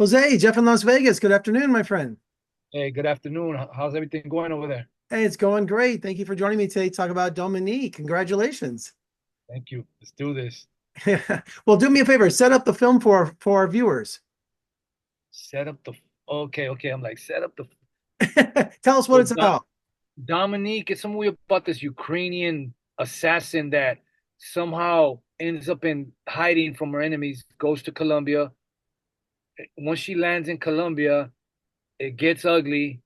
Jose, Jeff in Las Vegas. Good afternoon, my friend. Hey, good afternoon. How's everything going over there? Hey, it's going great. Thank you for joining me today to talk about Dominique. Congratulations. Thank you. Let's do this. Well, do me a favor, set up the film for our viewers. Set up the. Okay, okay. I'm like, set up the. Tell us what So it's about. Dominique, it's a movie about this Ukrainian assassin that somehow ends up in hiding from her enemies, goes to Colombia. Once she lands in Colombia, it gets ugly.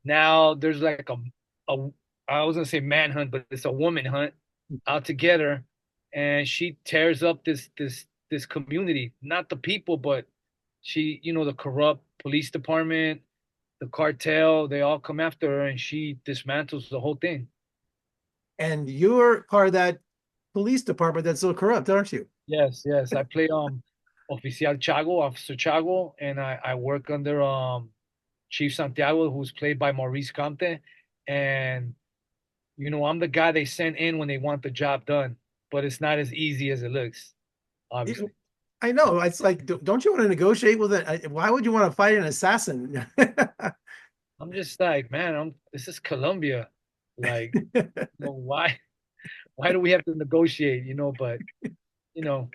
Now there's like a I was gonna say manhunt, but it's a woman hunt out together, and she tears up this community, not the people, but the corrupt police department, the cartel, they all come after her, and she dismantles the whole thing. And you're part of that police department that's so corrupt, aren't you? Yes, yes. I play Oficial Chago, Officer Chago, and I work under Chief Santiago, who's played by Maurice Comte, and I'm the guy they send in when they want the job done, but it's not as easy as it looks, You- obviously. I know. It's like, don't you want to negotiate with it? Why would you want to fight an assassin? I'm just like, man, this is Colombia. Like, why do we have to negotiate, but you know,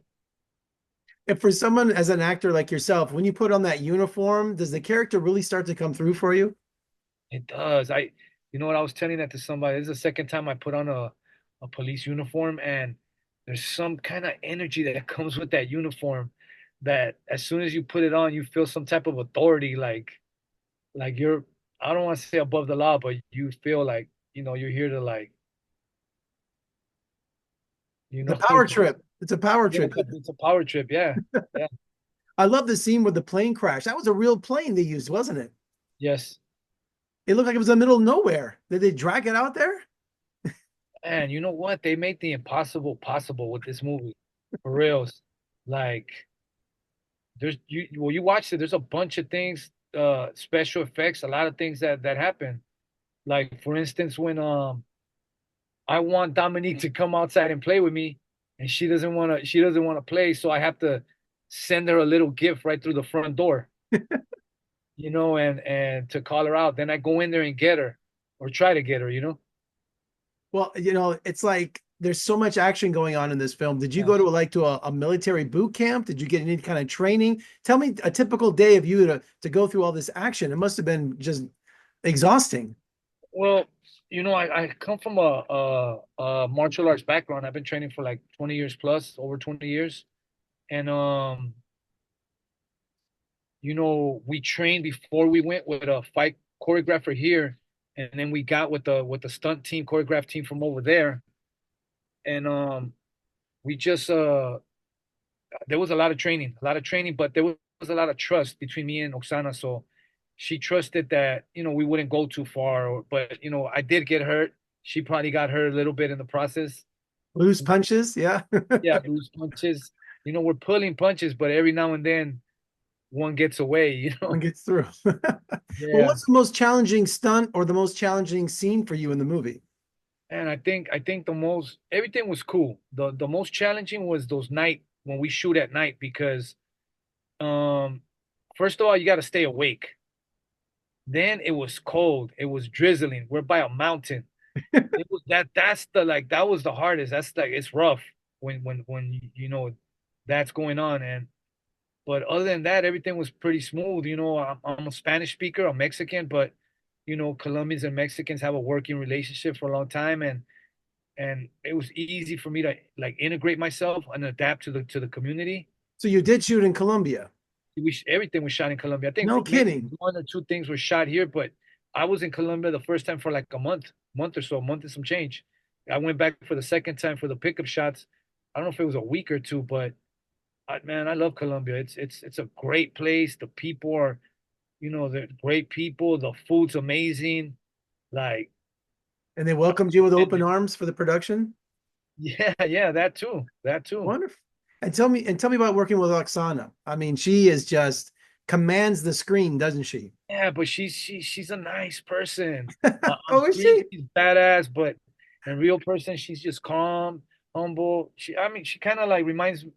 If for someone as an actor like yourself, when you put on that uniform, does the character really start to come through for you? it does. You know what, I was telling that to somebody. This is the second time I put on a police uniform, and there's some kind of energy that comes with that uniform that as soon as you put it on, you feel some type of authority, like you're, I don't want to say above the law, but you feel like, you're here to like, you The know, power trip. It's a power yeah, trip. it's a power trip. Yeah. Yeah. I love the scene with the plane crash. That was a real plane they used, wasn't it? Yes. It looked like it was in the middle of nowhere. Did they drag it out there? And you know what? They made the impossible possible with this movie. For reals. Like you watched it, there's a bunch of things, special effects, a lot of things that happen. Like for instance, when I want Dominique to come outside and play with me, and she doesn't want to play, so I have to send her a little gift right through the front door, and to call her out. Then I go in there and get her, or try to get her. Well, it's like there's so much action going on in this film. Did you go Yes. to a military boot camp? Did you get any kind of training? Tell me a typical day of you to go through all this action. It must have been just exhausting. Well, I come from a martial arts background. I've been training for like 20 years plus, over 20 years. And we trained before we went with a fight choreographer here, and then we got with the stunt team, choreograph team from over there. And we just there was a lot of training, but there was a lot of trust between me and Oksana. So she trusted that, we wouldn't go too far, but I did get hurt. She probably got hurt a little bit in the process. Loose punches, yeah. Yeah, those punches. We're pulling punches, but every now and then one gets away, One gets through. Well, Yeah. what's the most challenging stunt or the most challenging scene for you in the movie? And I think the most everything was cool. The most challenging was those night when we shoot at night because um first of all you got to stay awake. Then it was cold. It was drizzling. We're by a mountain. It was that was the hardest. That's like it's rough when that's going on. And but other than that, everything was pretty smooth. I'm a Spanish speaker, I'm Mexican, but Colombians and Mexicans have a working relationship for a long time, and it was easy for me to like integrate myself and adapt to the community. So you did shoot in Colombia. Everything was shot in Colombia. I think No maybe kidding. one or two things were shot here, but I was in Colombia the first time for like a month or so, a month and some change. I went back for the second time for the pickup shots. I don't know if it was a week or two, but man, I love Colombia. It's a great place. The people are, they're great people. The food's amazing. Like, And they welcomed you with open arms for the production? yeah, yeah, that too, that too. Wonderful. And tell me about working with Oksana. I mean, she is just commands the screen, doesn't she? Yeah, but she's a nice person. On Oh, is screen, she? she's badass, but in real person, she's just calm, humble. I mean, she kind of like reminds me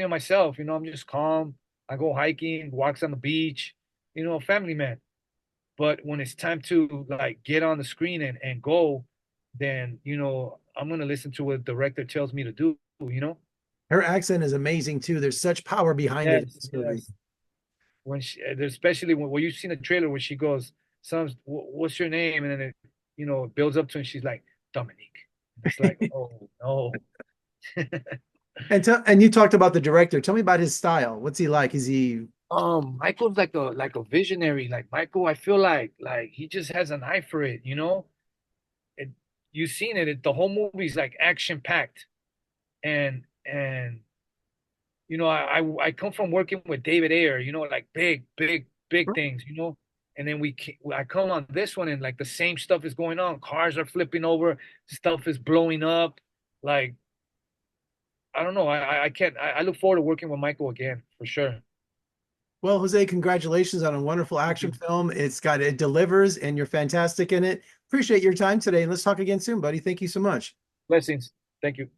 of myself. I'm just calm. I go hiking, walks on the beach, you know, a family man. But when it's time to like get on the screen and go, then you know I'm gonna listen to what the director tells me to do. You know. Her accent is amazing too. There's such power behind it in Yes, this movie. yes. When especially when you've seen the trailer where she goes, "Some, what's your name?" and then it, you know, it builds up to, and she's like, Dominique. And it's like, oh no. And you talked about the director. Tell me about his style. What's he like? Is he Michael's like a visionary. Like Michael, I feel like he just has an eye for it. You know, it, you've seen it. The whole movie's like action packed, and you know, I come from working with David Ayer, you know, like big things, you know. And then I come on this one and like the same stuff is going on. Cars are flipping over, stuff is blowing up. Like I don't know. I can't. I look forward to working with Michael again for sure. well, Jose, congratulations on a wonderful Thank action you. film. It delivers and you're fantastic in it. Appreciate your time today. And let's talk again soon, buddy. Thank you so much. Blessings. Thank you.